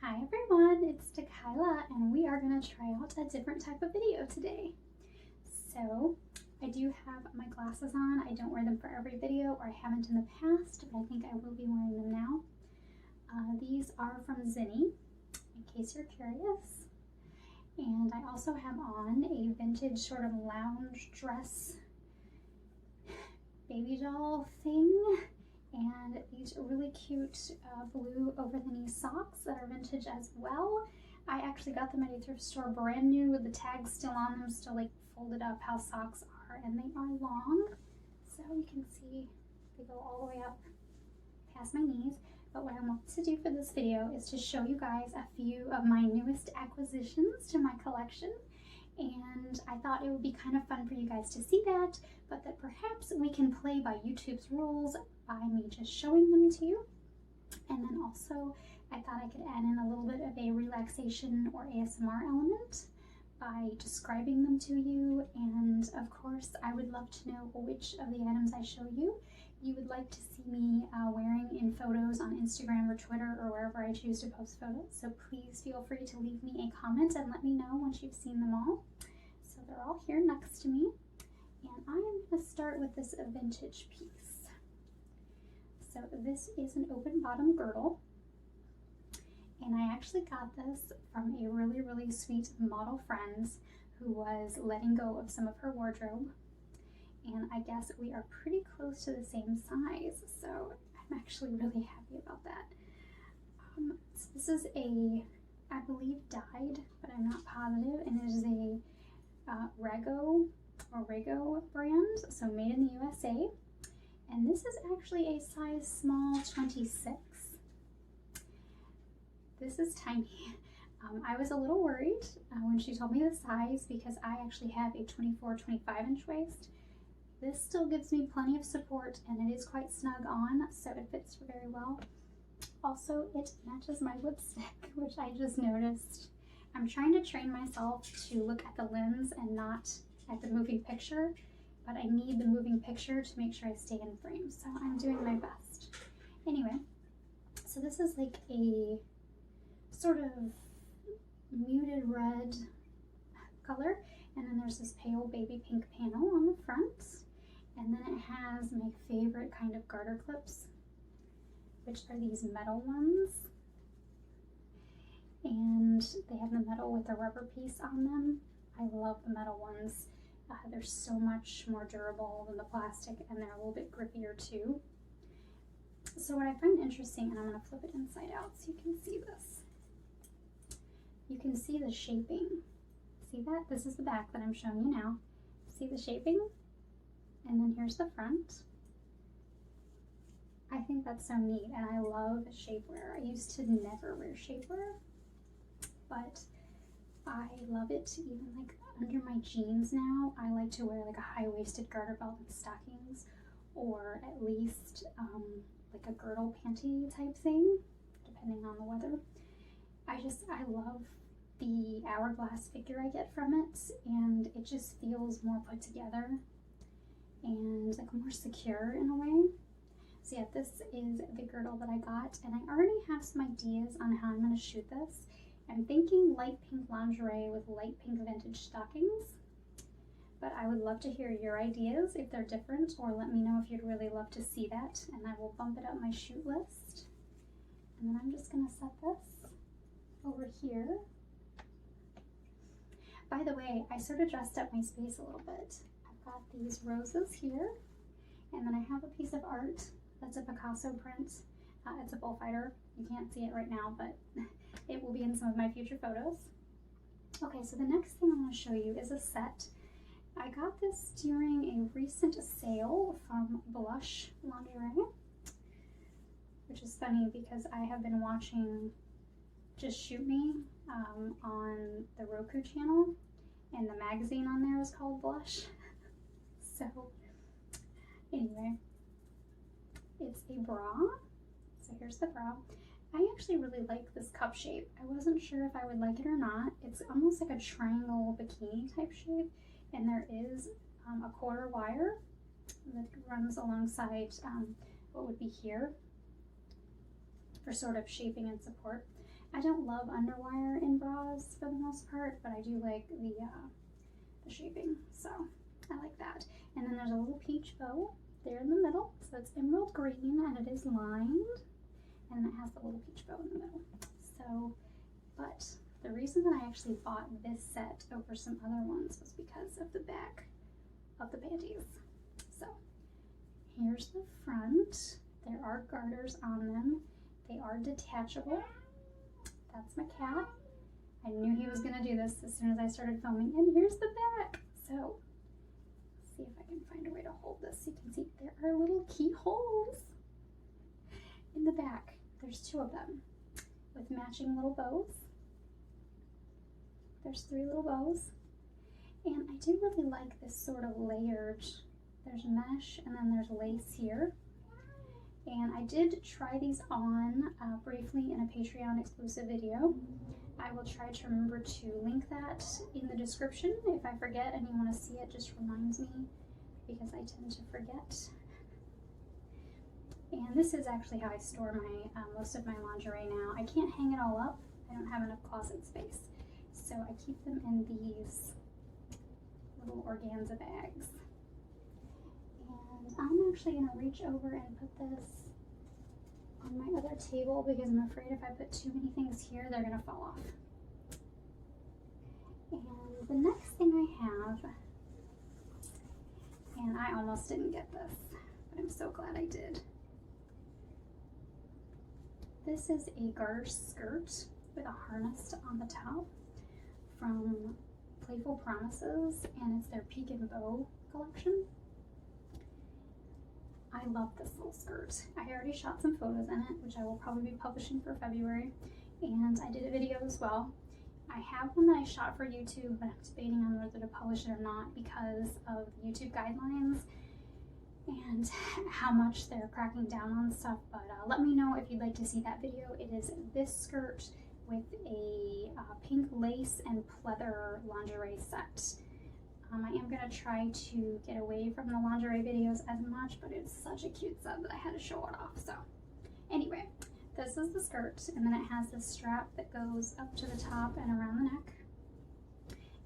Hi everyone, it's Dekilah and we are going to try out a different type of video today. So I do have my glasses on. I don't wear them for every video, or I haven't in the past, but I think I will be wearing them now. These are from Zinni, in case you're curious. And I also have on a vintage sort of lounge dress baby doll thing, and these really cute blue over-the-knee socks that are vintage as well. I actually got them at a thrift store brand new with the tags still on them, still like folded up how socks are, and they are long. So you can see they go all the way up past my knees. But what I want to do for this video is to show you guys a few of my newest acquisitions to my collection. And I thought it would be kind of fun for you guys to see that, but that perhaps we can play by YouTube's rules by me just showing them to you. And then also I thought I could add in a little bit of a relaxation or ASMR element by describing them to you. And of course, I would love to know which of the items I show you would like to see me wearing in photos on Instagram or Twitter or wherever I choose to post photos. So please feel free to leave me a comment and let me know once you've seen them all. So they're all here next to me. And I'm going to start with this vintage piece. So this is an open bottom girdle. And I actually got this from a really sweet model friend who was letting go of some of her wardrobe. And I guess we are pretty close to the same size, so I'm actually really happy about that. So this is I believe dyed, but I'm not positive, and it is a Rego brand, so made in the USA. And this is actually a size small 26. This is tiny. I was a little worried when she told me the size because I actually have a 24-25 inch waist. This still gives me plenty of support, and it is quite snug on, so it fits very well. Also, it matches my lipstick, which I just noticed. I'm trying to train myself to look at the lens and not at the moving picture, but I need the moving picture to make sure I stay in frame, so I'm doing my best. Anyway, so this is like a sort of muted red color, and then there's this pale baby pink panel on the front. And then it has my favorite kind of garter clips, which are these metal ones. And they have the metal with the rubber piece on them. I love the metal ones. They're so much more durable than the plastic, and they're a little bit grippier too. So what I find interesting, and I'm going to flip it inside out so you can see this. You can see the shaping. See that? This is the back that I'm showing you now. See the shaping? And then here's the front. I think that's so neat, and I love shapewear. I used to never wear shapewear, but I love it even like under my jeans now. I like to wear like a high-waisted garter belt and stockings, or at least like a girdle panty type thing, depending on the weather. I love the hourglass figure I get from it, and it just feels more put together and like more secure in a way. So yeah, this is the girdle that I got, and I already have some ideas on how I'm going to shoot this. I'm thinking light pink lingerie with light pink vintage stockings, but I would love to hear your ideas if they're different, or let me know if you'd really love to see that, and I will bump it up my shoot list. And then I'm just going to set this over here. By the way, I sort of dressed up my space a little bit. I've got these roses here, and then I have a piece of art that's a Picasso print. It's a bullfighter. You can't see it right now, but it will be in some of my future photos. Okay, so the next thing I'm going to show you is a set. I got this during a recent sale from Blush Lingerie, which is funny because I have been watching Just Shoot Me on the Roku channel, and the magazine on there was called Blush. So anyway, it's a bra. So here's the bra. I actually really like this cup shape. I wasn't sure if I would like it or not. It's almost like a triangle bikini type shape, and there is a quarter wire that runs alongside what would be here for sort of shaping and support. I don't love underwire in bras for the most part, but I do like the shaping, so I like that. And then there's a little peach bow there in the middle, so it's emerald green and it is lined, and it has the little peach bow in the middle. So, but the reason that I actually bought this set over some other ones was because of the back of the panties. So here's the front. There are garters on them. They are detachable. That's my cat. I knew he was gonna do this as soon as I started filming. And here's the back. So let's see if I can find a way to hold this so you can see there are little keyholes in the back. There's 2 of them with matching little bows. There's 3 little bows. And I do really like this sort of layered, there's mesh and then there's lace here. And I did try these on briefly in a Patreon exclusive video. I will try to remember to link that in the description. If I forget and you want to see it, just reminds me, because I tend to forget. And this is actually how I store my most of my lingerie now. I can't hang it all up. I don't have enough closet space. So I keep them in these little organza bags. And I'm actually going to reach over and put this on my other table because I'm afraid if I put too many things here, they're going to fall off. And the next thing I have, and I almost didn't get this, but I'm so glad I did. This is a garter skirt with a harness on the top from Playful Promises, and it's their Peek and Bow collection. I love this little skirt. I already shot some photos in it, which I will probably be publishing for February, and I did a video as well. I have one that I shot for YouTube, but I'm debating on whether to publish it or not because of the YouTube guidelines and how much they're cracking down on stuff, but let me know if you'd like to see that video. It is this skirt with a pink lace and pleather lingerie set. I am going to try to get away from the lingerie videos as much, but it's such a cute set that I had to show it off. So anyway, this is the skirt, and then it has this strap that goes up to the top and around the neck,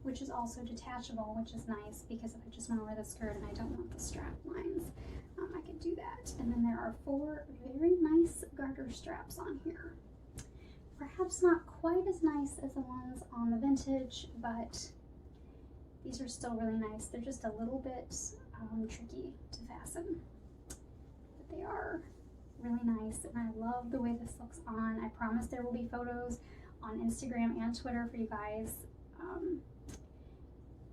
which is also detachable, which is nice because if I just want to wear the skirt and I don't want the strap lines, I can do that. And then there are 4 very nice garter straps on here. Perhaps not quite as nice as the ones on the vintage, but these are still really nice. They're just a little bit tricky to fasten, but they are really nice, and I love the way this looks on. I promise there will be photos on Instagram and Twitter for you guys.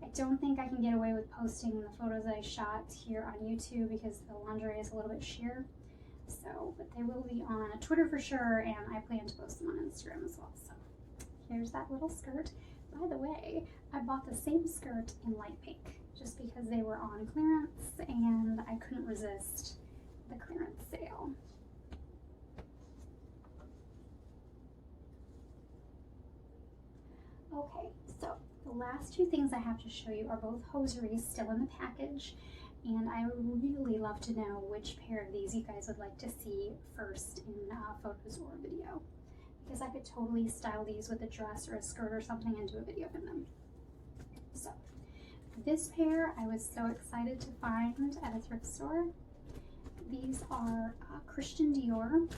I don't think I can get away with posting the photos that I shot here on YouTube because the lingerie is a little bit sheer. So, but they will be on Twitter for sure, and I plan to post them on Instagram as well. So here's that little skirt. By the way, I bought the same skirt in light pink just because they were on clearance and I couldn't resist the clearance sale. Okay, so the last 2 things I have to show you are both hosieries still in the package, and I would really love to know which pair of these you guys would like to see first in photos or video, because I could totally style these with a dress or a skirt or something and do a video in them. So this pair I was so excited to find at a thrift store. These are Christian Dior,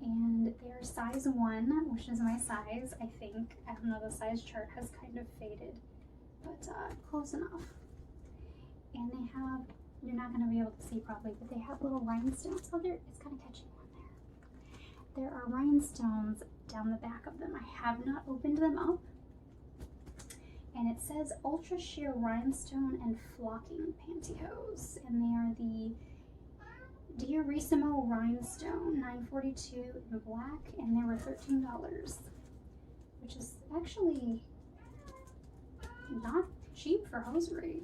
and they're size 1, which is my size, I think. I don't know, the size chart has kind of faded, but close enough. And they have, you're not going to be able to see probably, but they have little rhinestones. Oh, it's kind of catching on there. There are rhinestones down the back of them. I have not opened them up. And it says Ultra Sheer Rhinestone and Flocking Pantyhose. And they are the Diorissimo Rhinestone, $9.42 in black, and they were $13, which is actually not cheap for hosiery.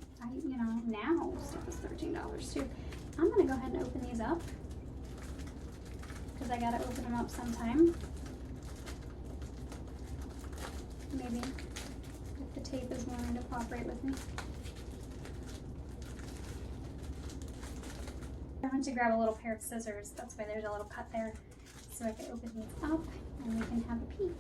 Now stuff is $13 too. I'm gonna go ahead and open these up because I gotta open them up sometime. Maybe if the tape is willing to cooperate with me. I went to grab a little pair of scissors. That's why there's a little cut there, so I can open these up and we can have a peek.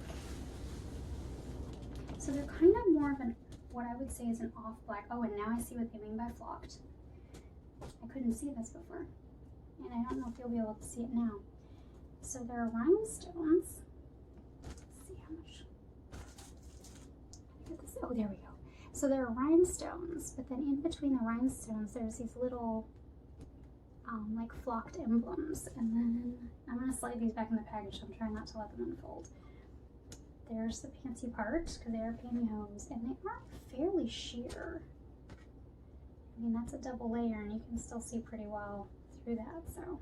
So they're kind of more of an, what I would say is an off black. Oh, and now I see what they mean by flocked. I couldn't see this before, and I don't know if you'll be able to see it now. So there are rhinestones. Let's see how much. Oh, there we go. So there are rhinestones, but then in between the rhinestones, there's these little like flocked emblems. And then I'm going to slide these back in the package, so I'm trying not to let them unfold. There's the panty part, because they are pantyhose, and they are fairly sheer. I mean, that's a double layer, and you can still see pretty well through that, so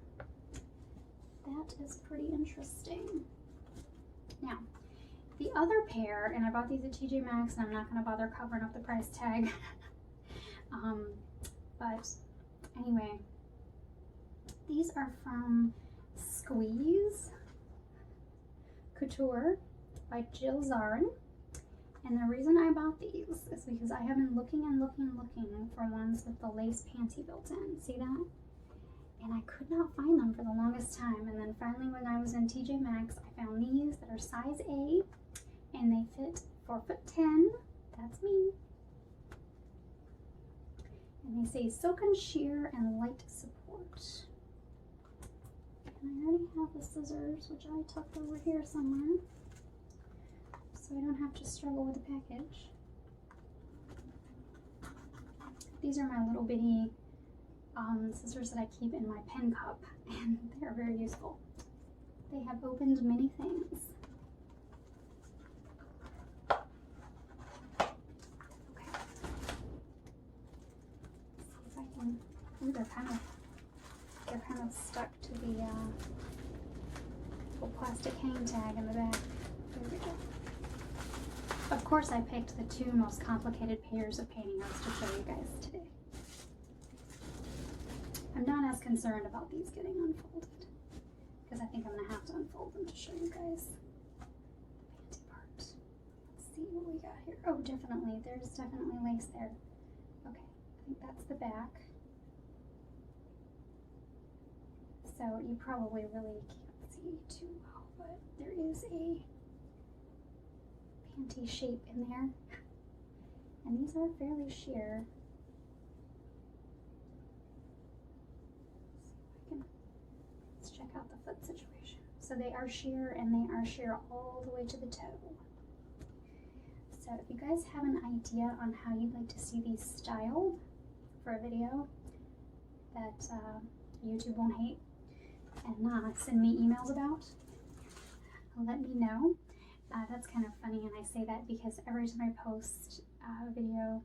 that is pretty interesting. Now, the other pair, and I bought these at TJ Maxx, and I'm not going to bother covering up the price tag, but anyway, these are from Squeeze Couture by Jill Zarin. And the reason I bought these is because I have been looking and looking and looking for ones with the lace panty built in. See that? And I could not find them for the longest time. And then finally when I was in TJ Maxx, I found these that are size A, and they fit 4'10". That's me. And they say silken sheer and light support. And I already have the scissors, which I tucked over here somewhere, so I don't have to struggle with the package. These are my little bitty scissors that I keep in my pen cup, and they're very useful. They have opened many things. Okay. Let's see if I can. Ooh, they're kind of stuck to the little plastic hang tag in the back. There we go. Of course, I picked the two most complicated pairs of pantyhose to show you guys today. I'm not as concerned about these getting unfolded, because I think I'm going to have to unfold them to show you guys the panty part. Let's see what we got here. Oh, definitely. There's definitely lace there. Okay, I think that's the back. So you probably really can't see too well, but there is a panty shape in there, and these are fairly sheer. Let's check out the foot situation. So they are sheer, and they are sheer all the way to the toe. So if you guys have an idea on how you'd like to see these styled for a video that YouTube won't hate and send me emails about, let me know. That's kind of funny, and I say that because every time I post a video,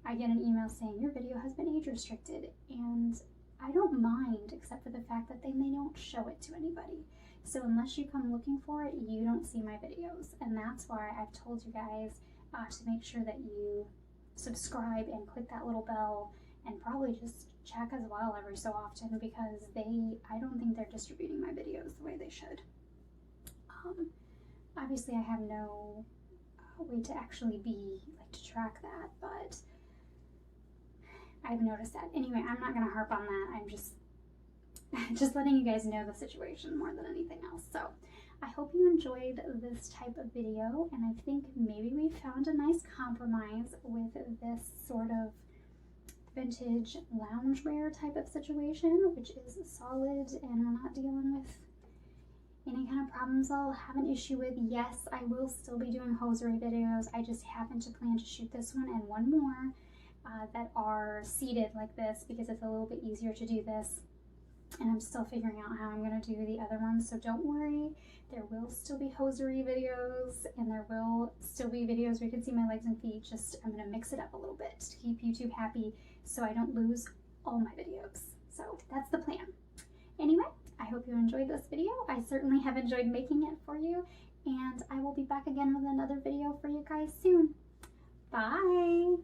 I get an email saying your video has been age restricted, and I don't mind, except for the fact that then they don't show it to anybody. So unless you come looking for it, you don't see my videos, and that's why I've told you guys to make sure that you subscribe and click that little bell, and probably just check as well every so often, because I don't think they're distributing my videos the way they should. Obviously I have no way to actually to track that, but I've noticed that. Anyway, I'm not going to harp on that. I'm just letting you guys know the situation more than anything else. So I hope you enjoyed this type of video, and I think maybe we found a nice compromise with this sort of vintage loungewear type of situation, which is solid, and we're not dealing with any kind of problems I'll have an issue with. Yes, I will still be doing hosiery videos. I just happen to plan to shoot this one and one more that are seated like this, because it's a little bit easier to do this, and I'm still figuring out how I'm going to do the other ones. So don't worry, there will still be hosiery videos, and there will still be videos where you can see my legs and feet. Just I'm going to mix it up a little bit to keep YouTube happy, so I don't lose all my videos. So that's the plan. Anyway, I hope you enjoyed this video. I certainly have enjoyed making it for you, and I will be back again with another video for you guys soon. Bye!